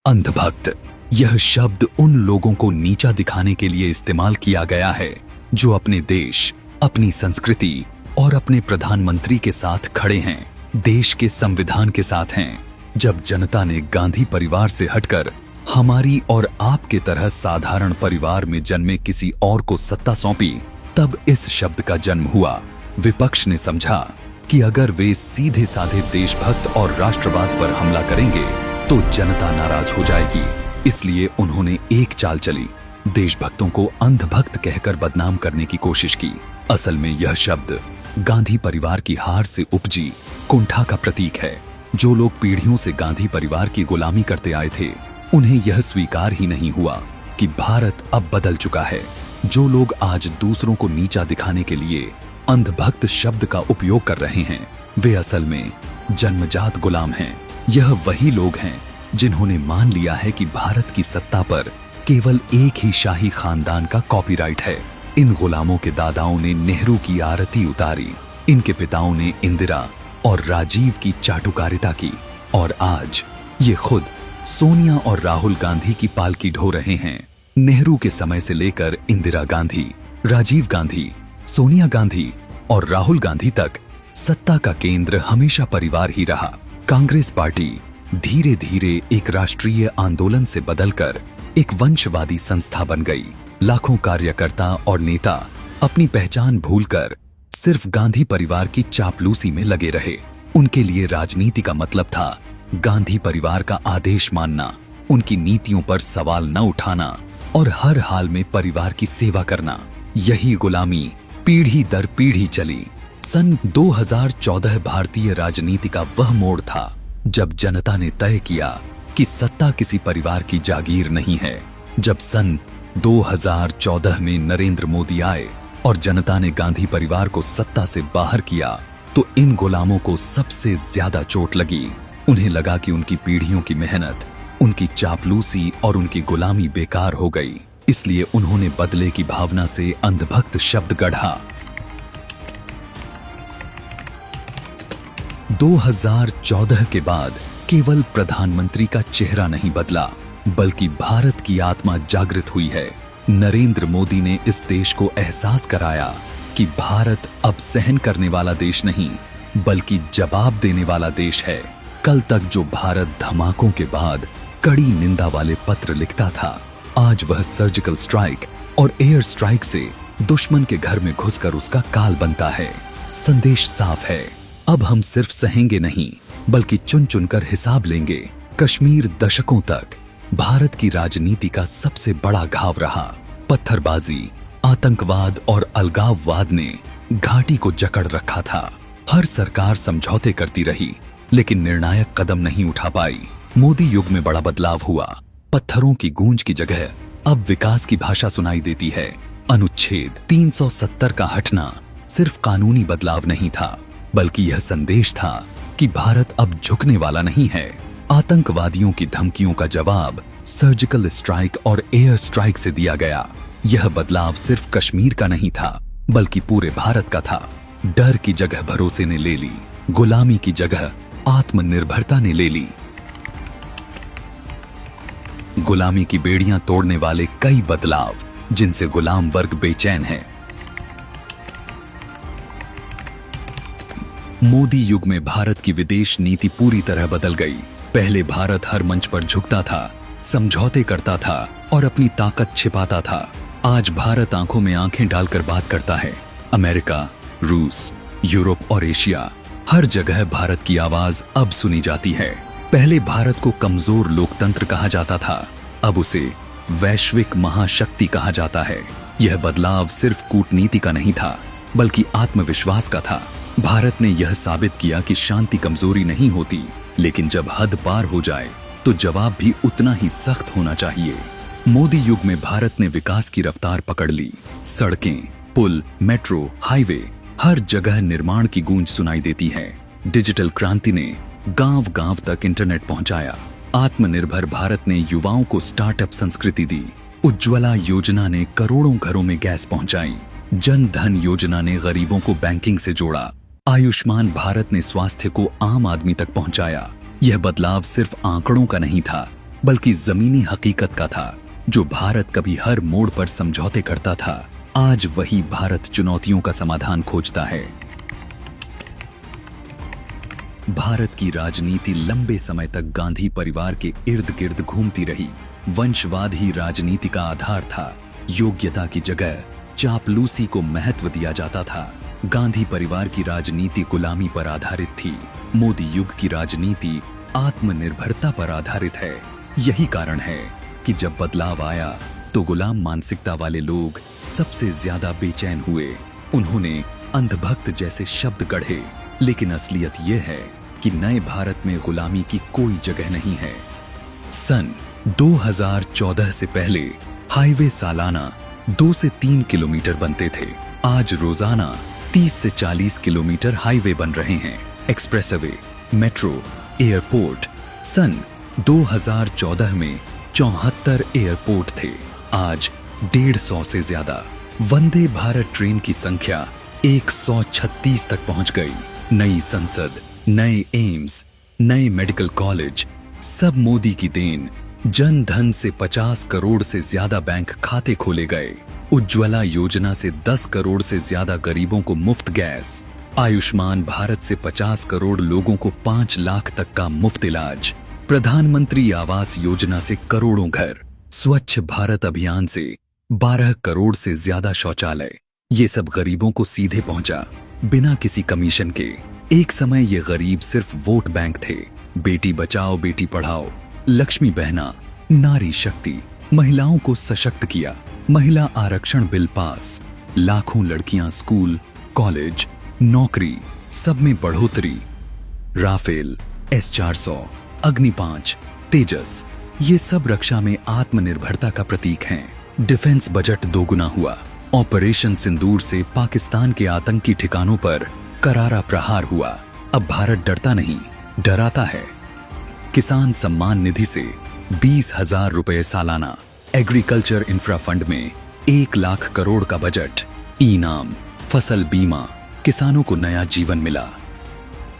अंधभक्त, यह शब्द उन लोगों को नीचा दिखाने के लिए इस्तेमाल किया गया है जो अपने देश, अपनी संस्कृति और अपने प्रधानमंत्री के साथ खड़े हैं, देश के संविधान के साथ हैं। जब जनता ने गांधी परिवार से हटकर हमारी और आपके तरह साधारण परिवार में जन्मे किसी और को सत्ता सौंपी, तब इस शब्द का जन्म हुआ। विपक्ष ने समझा कि अगर वे सीधे साधे देशभक्त और राष्ट्रवाद पर हमला करेंगे तो जनता नाराज हो जाएगी। इसलिए उन्होंने एक चाल चली, देशभक्तों को अंधभक्त कहकर बदनाम करने की कोशिश की। असल में यह शब्द गांधी परिवार की हार से उपजी कुंठा का प्रतीक है। जो लोग पीढ़ियों से गांधी परिवार की गुलामी करते आए थे, उन्हें यह स्वीकार ही नहीं हुआ कि भारत अब बदल चुका है। जो लोग आज दूसरों को नीचा दिखाने के लिए अंधभक्त शब्द का उपयोग कर रहे हैं, वे असल में जन्मजात गुलाम हैं। यह वही लोग हैं जिन्होंने मान लिया है कि भारत की सत्ता पर केवल एक ही शाही खानदान का कॉपीराइट है। इन गुलामों के दादाओं ने नेहरू की आरती उतारी, इनके पिताओं ने इंदिरा और राजीव की चाटुकारिता की, और आज ये खुद सोनिया और राहुल गांधी की पालकी ढो रहे हैं। नेहरू के समय से लेकर इंदिरा गांधी, राजीव गांधी, सोनिया गांधी और राहुल गांधी तक सत्ता का केंद्र हमेशा परिवार ही रहा। कांग्रेस पार्टी धीरे धीरे एक राष्ट्रीय आंदोलन से बदलकर एक वंशवादी संस्था बन गई। लाखों कार्यकर्ता और नेता अपनी पहचान भूलकर सिर्फ गांधी परिवार की चापलूसी में लगे रहे। उनके लिए राजनीति का मतलब था गांधी परिवार का आदेश मानना, उनकी नीतियों पर सवाल न उठाना और हर हाल में परिवार की सेवा करना। यही गुलामी पीढ़ी दर पीढ़ी चली। सन 2014 भारतीय राजनीति का वह मोड़ था जब जनता ने तय किया कि सत्ता किसी परिवार की जागीर नहीं है। जब सन 2014 में नरेंद्र मोदी आए और जनता ने गांधी परिवार को सत्ता से बाहर किया, तो इन गुलामों को सबसे ज्यादा चोट लगी। उन्हें लगा कि उनकी पीढ़ियों की मेहनत, उनकी चापलूसी और उनकी गुलामी बेकार हो गई। इसलिए उन्होंने बदले की भावना से अंधभक्त शब्द गढ़ा। 2014 के बाद केवल प्रधानमंत्री का चेहरा नहीं बदला, बल्कि भारत की आत्मा जागृत हुई है। नरेंद्र मोदी ने इस देश को एहसास कराया कि भारत अब सहन करने वाला देश नहीं, बल्कि जवाब देने वाला देश है। कल तक जो भारत धमाकों के बाद कड़ी निंदा वाले पत्र लिखता था, आज वह सर्जिकल स्ट्राइक और एयर स्ट्राइक से दुश्मन के घर में घुसकर उसका काल बनता है। संदेश साफ है, अब हम सिर्फ सहेंगे नहीं, बल्कि चुन चुनकर हिसाब लेंगे। कश्मीर दशकों तक भारत की राजनीति का सबसे बड़ा घाव रहा। पत्थरबाजी, आतंकवाद और अलगाववाद ने घाटी को जकड़ रखा था। हर सरकार समझौते करती रही, लेकिन निर्णायक कदम नहीं उठा पाई। मोदी युग में बड़ा बदलाव हुआ। पत्थरों की गूंज की जगह अब विकास की भाषा सुनाई देती है। अनुच्छेद 370 का हटना सिर्फ कानूनी बदलाव नहीं था, बल्कि यह संदेश था कि भारत अब झुकने वाला नहीं है। आतंकवादियों की धमकियों का जवाब सर्जिकल स्ट्राइक और एयर स्ट्राइक से दिया गया। यह बदलाव सिर्फ कश्मीर का नहीं था, बल्कि पूरे भारत का था। डर की जगह भरोसे ने ले ली, गुलामी की जगह आत्मनिर्भरता ने ले ली। गुलामी की बेड़ियां तोड़ने वाले कई बदलाव, जिनसे गुलाम वर्ग बेचैन है। मोदी युग में भारत की विदेश नीति पूरी तरह बदल गई। पहले भारत हर मंच पर झुकता था, समझौते करता था और अपनी ताकत छिपाता था। आज भारत आंखों में आंखें डालकर बात करता है। अमेरिका, रूस, यूरोप और एशिया, हर जगह भारत की आवाज अब सुनी जाती है। पहले भारत को कमजोर लोकतंत्र कहा जाता था, अब उसे वैश्विक महाशक्ति कहा जाता है। यह बदलाव सिर्फ कूटनीति का नहीं था, बल्कि आत्मविश्वास का था। भारत ने यह साबित किया कि शांति कमजोरी नहीं होती, लेकिन जब हद पार हो जाए तो जवाब भी उतना ही सख्त होना चाहिए। मोदी युग में भारत ने विकास की रफ्तार पकड़ ली। सड़कें, पुल, मेट्रो, हाईवे, हर जगह निर्माण की गूंज सुनाई देती है। डिजिटल क्रांति ने गांव-गांव तक इंटरनेट पहुंचाया। आत्मनिर्भर भारत ने युवाओं को स्टार्टअप संस्कृति दी। उज्ज्वला योजना ने करोड़ों घरों में गैस पहुंचाई। जन धन योजना ने गरीबों को बैंकिंग से जोड़ा। आयुष्मान भारत ने स्वास्थ्य को आम आदमी तक पहुंचाया। यह बदलाव सिर्फ आंकड़ों का नहीं था, बल्कि जमीनी हकीकत का था। जो भारत कभी हर मोड़ पर समझौते करता था, आज वही भारत चुनौतियों का समाधान खोजता है। भारत की राजनीति लंबे समय तक गांधी परिवार के इर्द गिर्द घूमती रही। वंशवाद ही राजनीति का आधार था। योग्यता की जगह चापलूसी को महत्व दिया जाता था। गांधी परिवार की राजनीति गुलामी पर आधारित थी। मोदी युग की राजनीति आत्मनिर्भरता पर आधारित है। यही कारण है कि जब बदलाव आया तो गुलाम मानसिकता वाले लोग सबसे ज्यादा बेचैन हुए। उन्होंने अंधभक्त जैसे शब्द गढ़े, लेकिन असलियत यह है कि नए भारत में गुलामी की कोई जगह नहीं है। सन 2014 से पहले हाईवे सालाना 2 से 3 किलोमीटर बनते थे। आज रोजाना 30 से 40 किलोमीटर हाईवे बन रहे हैं। Expressway, metro, airport. सन 2014 में 74 एयरपोर्ट थे, आज 150 से ज्यादा। वंदे भारत ट्रेन की संख्या 136 तक पहुंच गई। नई संसद, नए एम्स, नए मेडिकल कॉलेज, सब मोदी की देन। जन धन से 50 करोड़ से ज्यादा बैंक खाते खोले गए। उज्ज्वला योजना से 10 करोड़ से ज्यादा गरीबों को मुफ्त गैस। आयुष्मान भारत से 50 करोड़ लोगों को 5 लाख तक का मुफ्त इलाज। प्रधानमंत्री आवास योजना से करोड़ों घर। स्वच्छ भारत अभियान से 12 करोड़ से ज्यादा शौचालय। ये सब गरीबों को सीधे पहुंचा, बिना किसी कमीशन के। एक समय ये गरीब सिर्फ वोट बैंक थे। बेटी बचाओ बेटी पढ़ाओ, लक्ष्मी बहना, नारी शक्ति, महिलाओं को सशक्त किया। महिला आरक्षण बिल पास, लाखों लड़कियां स्कूल, कॉलेज, नौकरी, सब में बढ़ोतरी। राफेल, S-400, अग्नि 5, तेजस, ये सब रक्षा में आत्मनिर्भरता का प्रतीक हैं। डिफेंस बजट दोगुना हुआ। ऑपरेशन सिंदूर से पाकिस्तान के आतंकी ठिकानों पर करारा प्रहार हुआ। अब भारत डरता नहीं, डराता है। किसान सम्मान निधि से 20,000 रुपए सालाना। एग्रीकल्चर इंफ्रा फंड में 1 लाख करोड़ का बजट। इनाम, फसल बीमा, किसानों को नया जीवन मिला।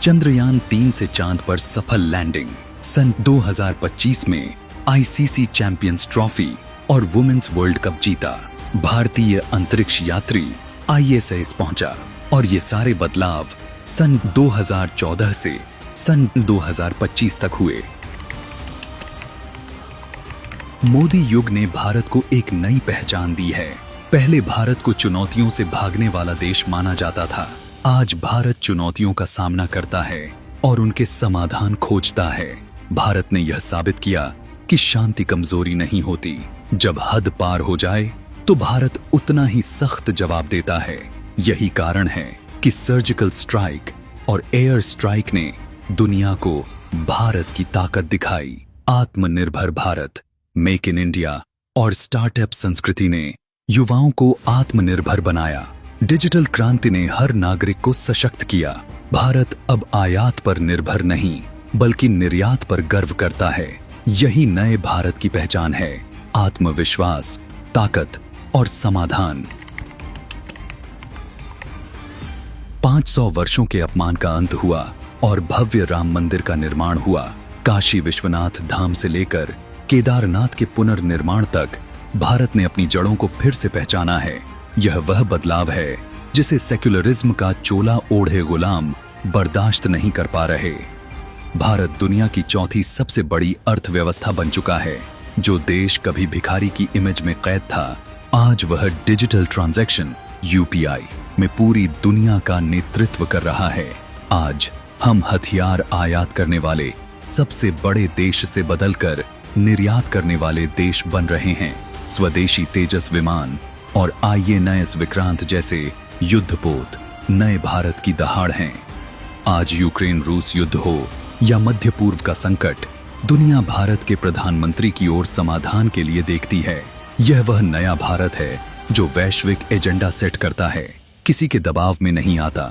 चंद्रयान 3 से चांद पर सफल लैंडिंग। सन 2025 में ICC चैंपियंस ट्रॉफी और वुमेन्स वर्ल्ड कप जीता। भारतीय अंतरिक्ष यात्री ISS पहुंचा। और ये सारे बदलाव सन 2014 से सन 2025 तक हुए। मोदी युग ने भारत को एक नई पहचान दी है। पहले भारत को चुनौतियों से भागने वाला देश माना जाता था। आज भारत चुनौतियों का सामना करता है और उनके समाधान खोजता है। भारत ने यह साबित किया कि शांति कमजोरी नहीं होती। जब हद पार हो जाए तो भारत उतना ही सख्त जवाब देता है। यही कारण है कि सर्जिकल स्ट्राइक और एयर स्ट्राइक ने दुनिया को भारत की ताकत दिखाई। आत्मनिर्भर भारत, मेक इन इंडिया और स्टार्टअप संस्कृति ने युवाओं को आत्मनिर्भर बनाया। डिजिटल क्रांति ने हर नागरिक को सशक्त किया। भारत अब आयात पर निर्भर नहीं, बल्कि निर्यात पर गर्व करता है। यही नए भारत की पहचान है। आत्मविश्वास, ताकत और समाधान। 500 वर्षों के अपमान का अंत हुआ और भव्य राम मंदिर का निर्माण हुआ। काशी विश्वनाथ धाम से लेकर केदारनाथ के पुनर्निर्माण तक भारत ने अपनी जड़ों को फिर से पहचाना है। यह वह बदलाव है जिसे सेक्युलरिज्म का चोला ओढ़े गुलाम बर्दाश्त नहीं कर पा रहे। भारत दुनिया की चौथी सबसे बड़ी अर्थव्यवस्था बन चुका है। जो देश कभी भिखारी की इमेज में कैद था, आज वह डिजिटल ट्रांजैक्शन UPI में पूरी दुनिया का नेतृत्व कर रहा है। आज हम हथियार आयात करने वाले सबसे बड़े देश से बदलकर निर्यात करने वाले देश बन रहे हैं। स्वदेशी तेजस विमान और INS विक्रांत जैसे युद्धपोत नए भारत की दहाड़ हैं। आज यूक्रेन रूस युद्ध हो या मध्य पूर्व का संकट, दुनिया भारत के प्रधानमंत्री की ओर समाधान के लिए देखती है। यह वह नया भारत है जो वैश्विक एजेंडा सेट करता है, किसी के दबाव में नहीं आता।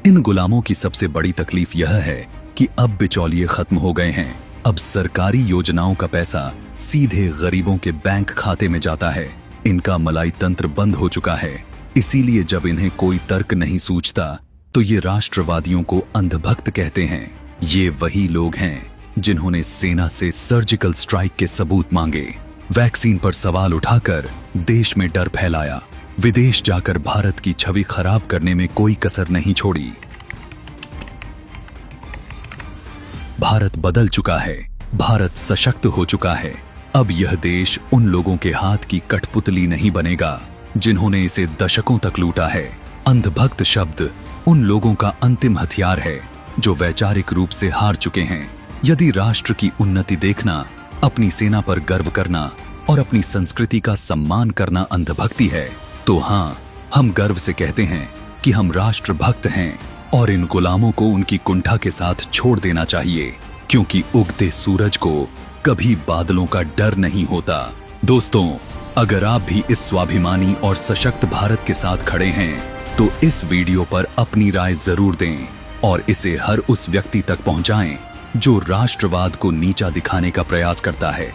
इन गुलामों की सबसे बड़ी तकलीफ यह है कि अब बिचौलिए खत्म हो गए हैं। अब सरकारी योजनाओं का पैसा सीधे गरीबों के बैंक खाते में जाता है। इनका मलाई तंत्र बंद हो चुका है। इसीलिए जब इन्हें कोई तर्क नहीं सूझता तो ये राष्ट्रवादियों को अंधभक्त कहते हैं। ये वही लोग हैं जिन्होंने सेना से सर्जिकल स्ट्राइक के सबूत मांगे, वैक्सीन पर सवाल उठाकर देश में डर फैलाया, विदेश जाकर भारत की छवि खराब करने में कोई कसर नहीं छोड़ी। भारत बदल चुका है, भारत सशक्त हो चुका है। अब यह देश उन लोगों के हाथ की कठपुतली नहीं बनेगा जिन्होंने इसे दशकों तक लूटा है। अंधभक्त शब्द उन लोगों का अंतिम हथियार है जो वैचारिक रूप से हार चुके हैं। यदि राष्ट्र की उन्नति देखना, अपनी सेना पर गर्व करना और अपनी संस्कृति का सम्मान करना अंधभक्ति है, तो हाँ, हम गर्व से कहते हैं कि हम राष्ट्रभक्त हैं और इन गुलामों को उनकी कुंठा के साथ छोड़ देना चाहिए, क्योंकि उगते सूरज को कभी बादलों का डर नहीं होता। दोस्तों, अगर आप भी इस स्वाभिमानी और सशक्त भारत के साथ खड़े हैं तो इस वीडियो पर अपनी राय जरूर दें और इसे हर उस व्यक्ति तक पहुंचाएं जो राष्ट्रवाद को नीचा दिखाने का प्रयास करता है।